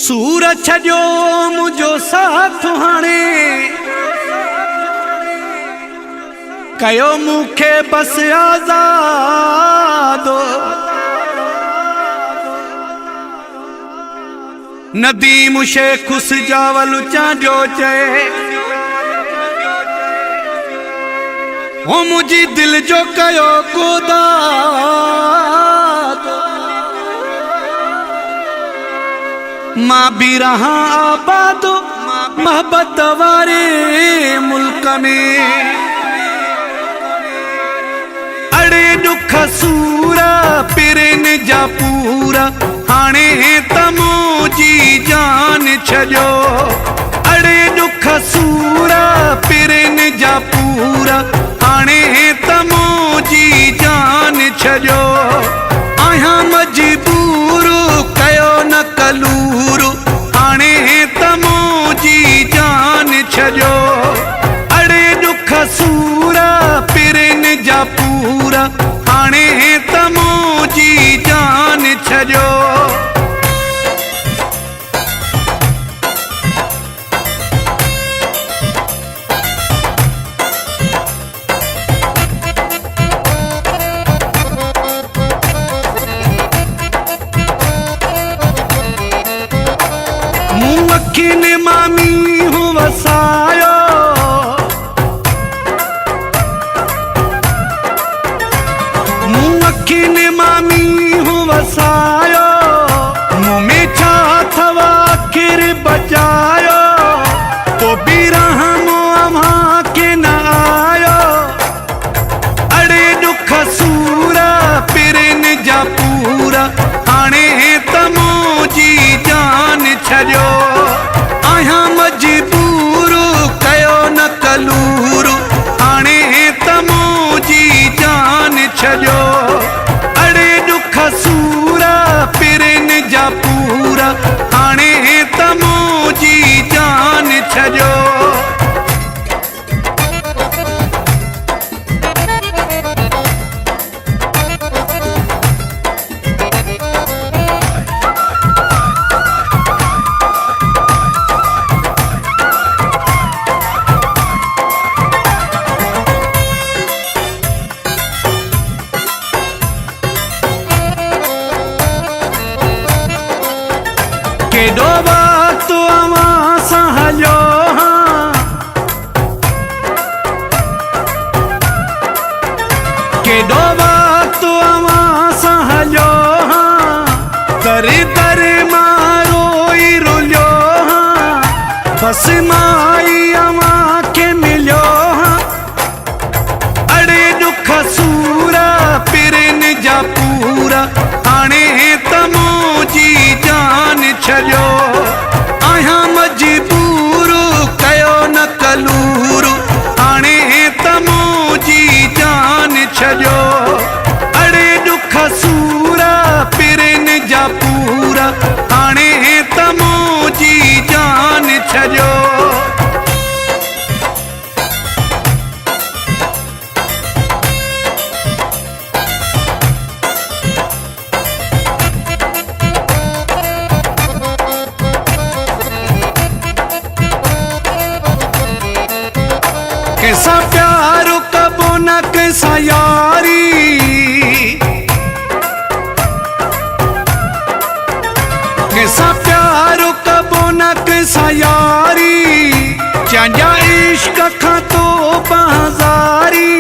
सूर छजो मुझो साथ हाणे कयो मुखे बस आजाद नदीम शेख उस जावल चांजो चए ओ मुझी दिल जो कयो गोदा मां भी रहा आबाद मोहब्बत वारे मुल्क में अड़े दुख सूरा पिरन जा पूरा हाणे तमो जी जान छजो अड़े दुख सूरा पिरन जा पूरा हाणे तमो जी जान छजो आया मजबूर कयो न कलूर हाणे तमो जी जान छजो अड़े दुख सूरा पिरन जा पूरा हाणे तमो जी जान छजो अखिन मामी हूँ वसायो मुँह अखिन मामी हूँ वसायो मुँह में छा थवा आखिर बचायो तो भी रहम अम्हा के न आयो अड़े दुख सूरा पिरन जा पूरा हाणे तमो जी जान छजो आया मजबूर कयो न कलूर हाणे तमो जी जान छजो अड़े दुख सूरा पिरन जा पूरा हाणे तमो जी जान छजो केडो वक्त अवां सां हलियो केडो वक्त अवां सां हलियो दर दर मां रोई रुलियो बस माई अवां खे मिलियो अड़े दुख सूरा पिरन जा पूरा हाणे तमो जी जान छजो आया मजबूर कयो न कलूर हाणे तमो जी जान छजो अड़े दुख सूरा पिरन जा पूरा हाणे तमो जी जान छजो कैसा प्यार कबो न कैसा यारी कैसा प्यार कबो न कैसा यारी चांजा इश्क खां तो बाज़ारी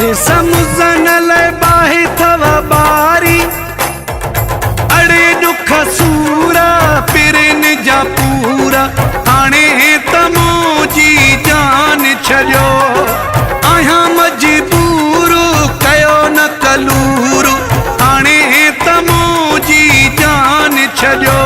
रे समुझन लाइ बाहि थव बारी अड़े दुख सूरा पिरन जा पूरा हाणे तमो जी जान छजो आया मजबूर कयो न कलूर हाणे तमो जी जान छजो